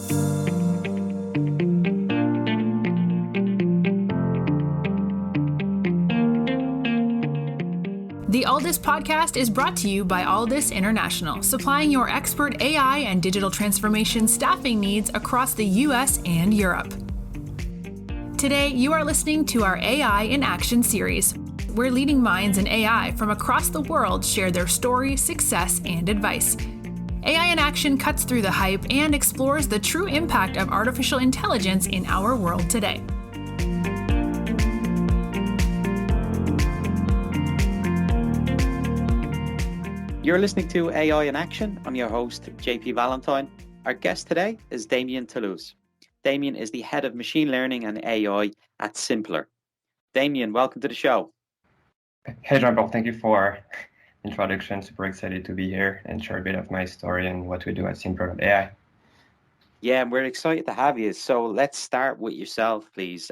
The Alldus podcast is brought to you by Alldus International, supplying your expert AI and digital transformation staffing needs across the US and Europe. Today, you are listening to our AI in Action series, where leading minds in AI from across the world share their story, success, and advice. AI in Action cuts through the hype and explores the true impact of artificial intelligence in our world today. You're listening to AI in Action. I'm your host, JP Valentine. Our guest today is Damien Thioulouse. Damien is the head of machine learning and AI at Simplr. Damien, welcome to the show. Hey, Jean-Paul. Thank you for the introduction. Super excited to be here and share a bit of my story and what we do at Simplr.ai. Yeah, we're excited to have you. So let's start with yourself, please.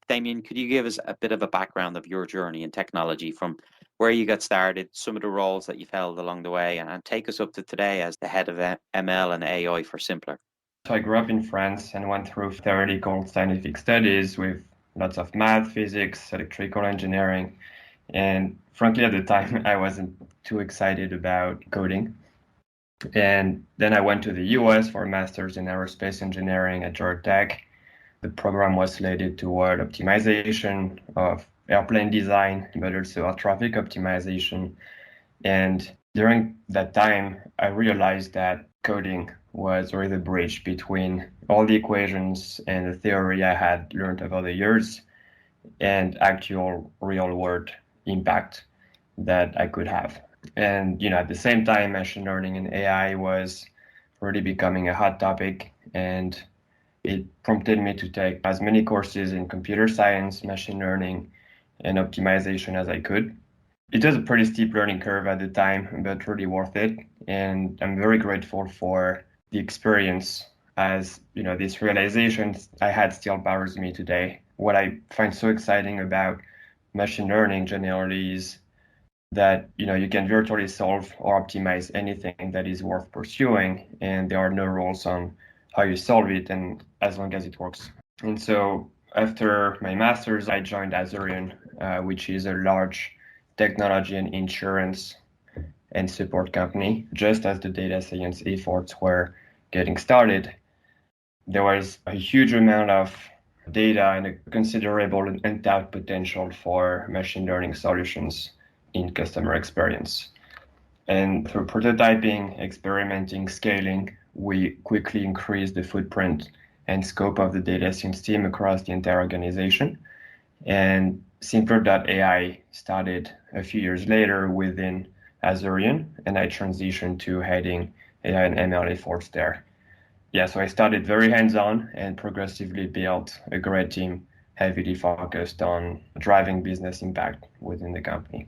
Damien, could you give us a bit of a background of your journey in technology from where you got started, some of the roles that you've held along the way, and take us up to today as the head of ML and AI for Simplr? So I grew up in France and went through theoretical scientific studies with lots of math, physics, electrical engineering. And frankly, at the time, I wasn't too excited about coding. And then I went to the US for a master's in aerospace engineering at Georgia Tech. The program was slated toward optimization of airplane design, but also air traffic optimization. And during that time, I realized that coding was really the bridge between all the equations and the theory I had learned over the years and actual real-world impact that I could have. And at the same time, machine learning and AI was really becoming a hot topic, and it prompted me to take as many courses in computer science, machine learning, and optimization as I could. It was a pretty steep learning curve at the time, but really worth it. And I'm very grateful for the experience, as this realization I had still powers me today. What I find so exciting about machine learning generally is that you can virtually solve or optimize anything that is worth pursuing, and there are no rules on how you solve it, and as long as it works. And so after my master's, I joined Azurion, which is a large technology and insurance and support company. Just as the data science efforts were getting started, there was a huge amount of data and a considerable untapped potential for machine learning solutions in customer experience. And through prototyping, experimenting, scaling, we quickly increased the footprint and scope of the data science team across the entire organization. And Simplr.ai started a few years later within Azurion, and I transitioned to heading AI and ML efforts there. Yeah, so I started very hands-on and progressively built a great team heavily focused on driving business impact within the company.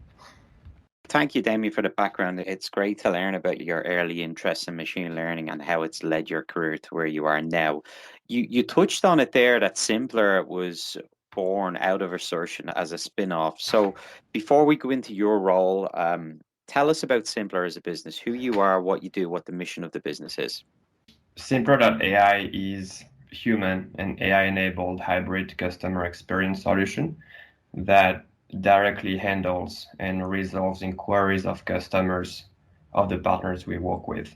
Thank you, Damien, for the background. It's great to learn about your early interest in machine learning and how it's led your career to where you are now. You touched on it there that Simplr was born out of Assertion as a spin-off. So before we go into your role, tell us about Simplr as a business, who you are, what you do, what the mission of the business is. Simplr.ai is human and AI-enabled hybrid customer experience solution that directly handles and resolves inquiries of customers of the partners we work with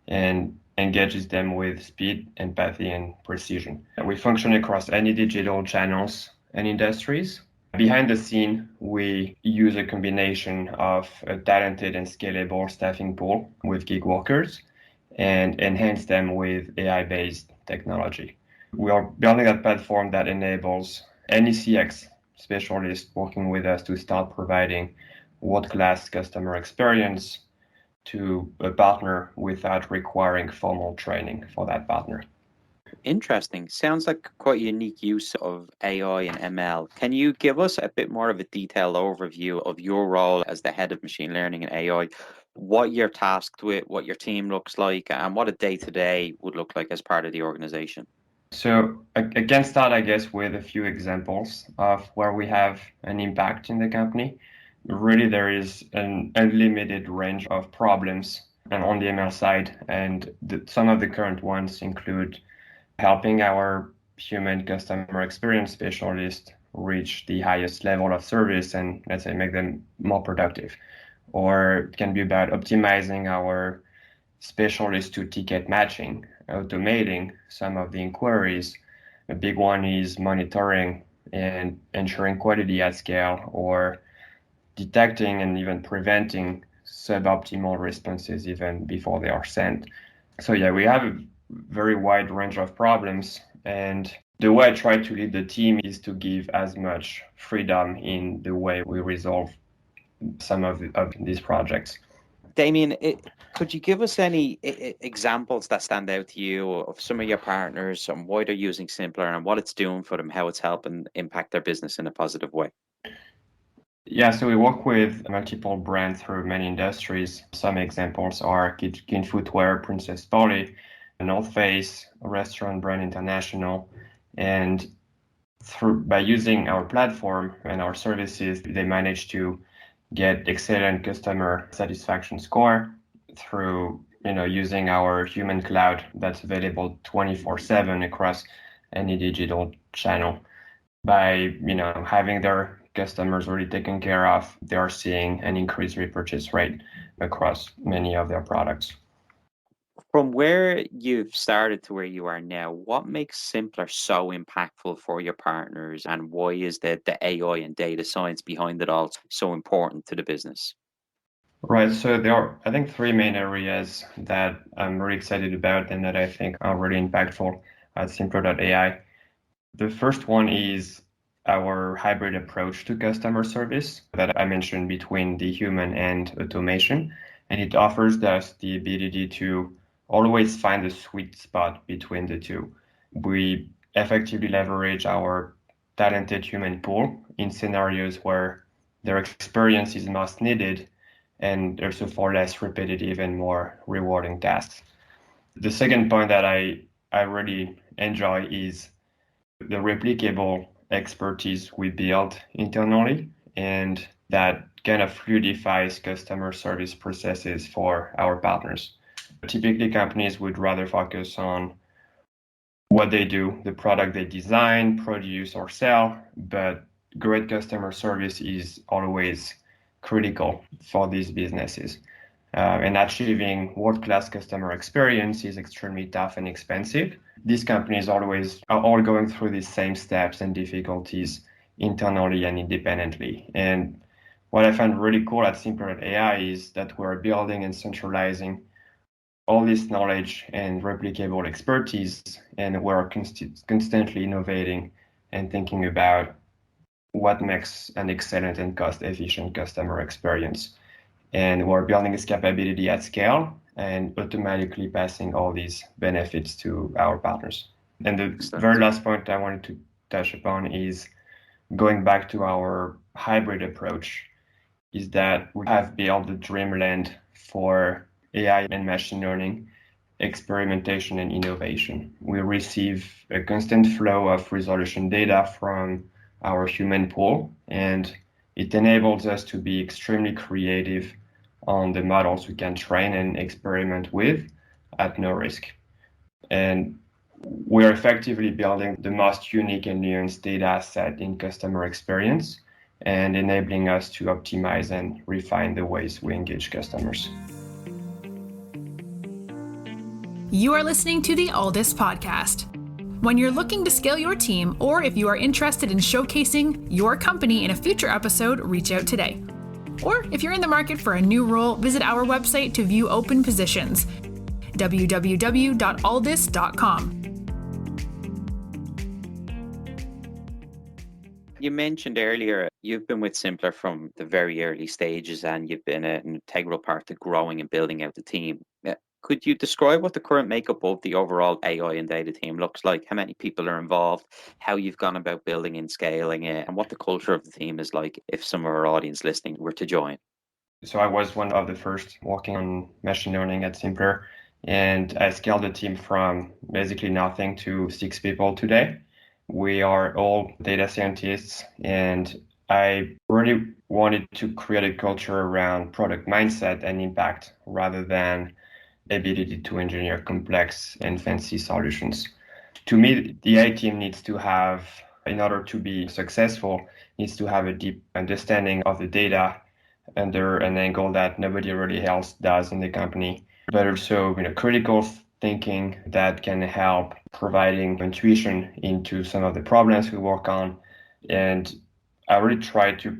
and engages them with speed, empathy, and precision. We function across any digital channels and industries. Behind the scene, we use a combination of a talented and scalable staffing pool with gig workers and enhance them with AI-based technology. We are building a platform that enables any CX specialist working with us to start providing world-class customer experience to a partner without requiring formal training for that partner. Interesting. Sounds like quite a unique use of AI and ML. Can you give us a bit more of a detailed overview of your role as the head of machine learning and AI, what you're tasked with, what your team looks like, and what a day-to-day would look like as part of the organization? So I can start, I guess, with a few examples of where we have an impact in the company. Really, there is an unlimited range of problems and on the ML side, and some of the current ones include helping our human customer experience specialists reach the highest level of service and, let's say, make them more productive. Or it can be about optimizing our specialists to ticket matching, automating some of the inquiries. A big one is monitoring and ensuring quality at scale, or detecting and even preventing suboptimal responses even before they are sent. So yeah, we have a very wide range of problems, and the way I try to lead the team is to give as much freedom in the way we resolve some of these projects. Damien, could you give us any examples that stand out to you of some of your partners and why they're using Simplr and what it's doing for them, how it's helping impact their business in a positive way? Yeah, so we work with multiple brands through many industries. Some examples are Kin Footwear, Princess Polly, North Face, Restaurant Brand International, and by using our platform and our services, they manage to get excellent customer satisfaction score through using our human cloud that's available 24/7 across any digital channel. By having their customers already taken care of, they are seeing an increased repurchase rate across many of their products. From where you've started to where you are now, what makes Simplr so impactful for your partners, and why is the AI and data science behind it all so important to the business? Right. So there are, I think, three main areas that I'm really excited about and that I think are really impactful at Simplr.ai. The first one is our hybrid approach to customer service that I mentioned between the human and automation. And it offers us the ability to always find a sweet spot between the two. We effectively leverage our talented human pool in scenarios where their experience is most needed and also for less repetitive and more rewarding tasks. The second point that I really enjoy is the replicable expertise we build internally, and that kind of fluidifies customer service processes for our partners. Typically, companies would rather focus on what they do, the product they design, produce, or sell, but great customer service is always critical for these businesses. And achieving world-class customer experience is extremely tough and expensive. These companies are all going through these same steps and difficulties internally and independently. And what I find really cool at Simplr.ai is that we're building and centralizing all this knowledge and replicable expertise, and we're constantly innovating and thinking about what makes an excellent and cost-efficient customer experience. And we're building this capability at scale and automatically passing all these benefits to our partners. And the very last point I wanted to touch upon is going back to our hybrid approach, is that we have built the dreamland for AI and machine learning, experimentation and innovation. We receive a constant flow of resolution data from our human pool, and it enables us to be extremely creative on the models we can train and experiment with at no risk. And we're effectively building the most unique and nuanced data set in customer experience and enabling us to optimize and refine the ways we engage customers. You are listening to the Alldus podcast. When you're looking to scale your team, or if you are interested in showcasing your company in a future episode, reach out today. Or if you're in the market for a new role, visit our website to view open positions, www.alldus.com. You mentioned earlier you've been with Simplr from the very early stages, and you've been an integral part to growing and building out the team. Could you describe what the current makeup of the overall AI and data team looks like? How many people are involved, how you've gone about building and scaling it, and what the culture of the team is like if some of our audience listening were to join? So I was one of the first working on machine learning at Simplr, and I scaled the team from basically nothing to 6 people today. We are all data scientists, and I really wanted to create a culture around product mindset and impact rather than ability to engineer complex and fancy solutions. To me, the AI team needs to have, in order to be successful, needs to have a deep understanding of the data under an angle that nobody really else does in the company, but also critical thinking that can help providing intuition into some of the problems we work on. And I really try to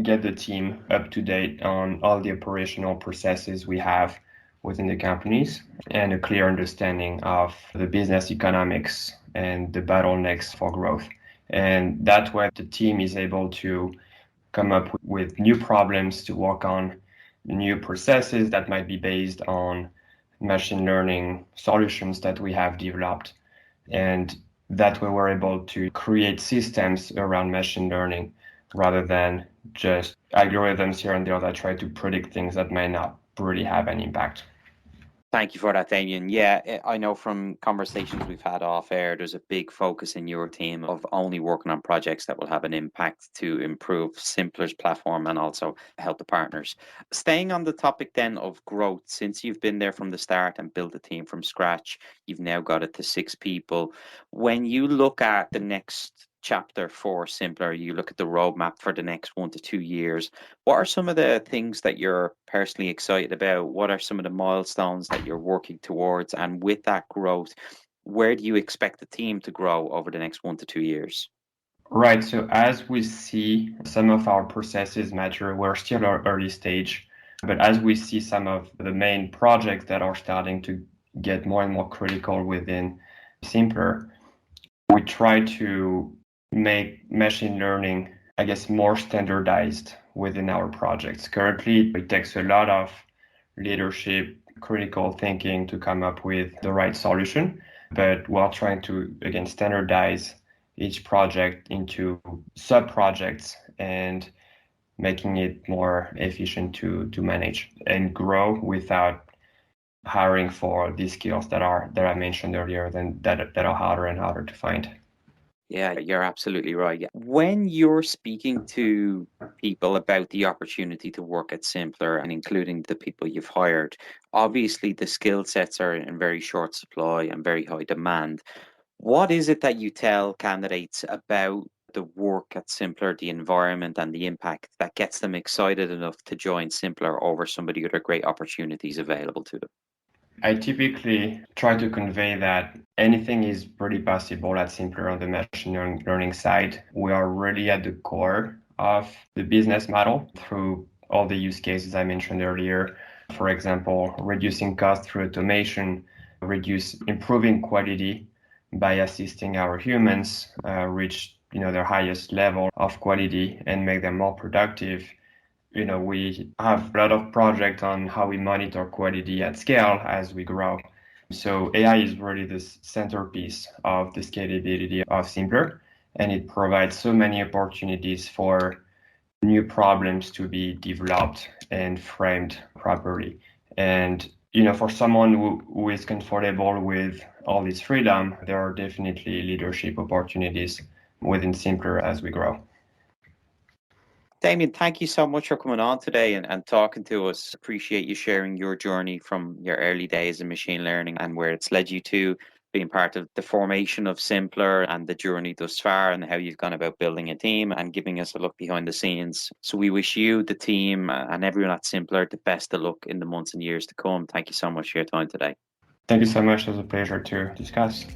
get the team up to date on all the operational processes we have within the companies and a clear understanding of the business economics and the bottlenecks for growth. And that way the team is able to come up with new problems to work on, new processes that might be based on machine learning solutions that we have developed. And that way we're able to create systems around machine learning rather than just algorithms here and there that try to predict things that may not really have an impact. Thank you for that, Damien. Yeah, I know from conversations we've had off air, there's a big focus in your team of only working on projects that will have an impact to improve Simplr's platform and also help the partners. Staying on the topic then of growth, since you've been there from the start and built a team from scratch, you've now got it to 6 people. When you look at the next chapter for Simplr, you look at the roadmap for the next 1 to 2 years, what are some of the things that you're personally excited about? What are some of the milestones that you're working towards? And with that growth, where do you expect the team to grow over the next 1 to 2 years? Right. So as we see some of our processes mature, we're still at early stage, but as we see some of the main projects that are starting to get more and more critical within Simplr, we try to make machine learning, I guess, more standardized within our projects. Currently, it takes a lot of leadership, critical thinking to come up with the right solution, but we're trying to, again, standardize each project into sub-projects and making it more efficient to manage and grow without hiring for these skills that I mentioned earlier, that are harder and harder to find. Yeah, you're absolutely right. When you're speaking to people about the opportunity to work at Simplr and including the people you've hired, obviously the skill sets are in very short supply and very high demand. What is it that you tell candidates about the work at Simplr, the environment and the impact that gets them excited enough to join Simplr over some of the other great opportunities available to them? I typically try to convey that anything is pretty possible at Simplr on the machine learning side. We are really at the core of the business model through all the use cases I mentioned earlier. For example, reducing cost through automation, improving quality by assisting our humans reach their highest level of quality and make them more productive. We have a lot of projects on how we monitor quality at scale as we grow. So AI is really the centerpiece of the scalability of Simplr, and it provides so many opportunities for new problems to be developed and framed properly. And for someone who is comfortable with all this freedom, there are definitely leadership opportunities within Simplr as we grow. Damien, thank you so much for coming on today and talking to us. Appreciate you sharing your journey from your early days in machine learning and where it's led you to being part of the formation of Simplr and the journey thus far and how you've gone about building a team and giving us a look behind the scenes. So we wish you, the team and everyone at Simplr the best of luck in the months and years to come. Thank you so much for your time today. Thank you so much. It was a pleasure to discuss.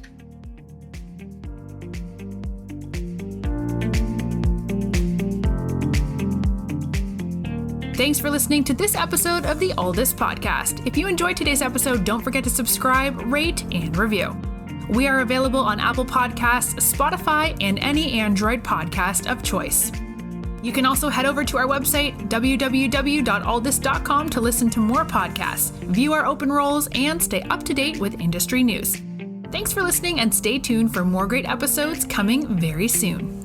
Thanks for listening to this episode of the Alldus podcast. If you enjoyed today's episode, don't forget to subscribe, rate, and review. We are available on Apple Podcasts, Spotify, and any Android podcast of choice. You can also head over to our website, www.alldus.com, to listen to more podcasts, view our open roles, and stay up to date with industry news. Thanks for listening and stay tuned for more great episodes coming very soon.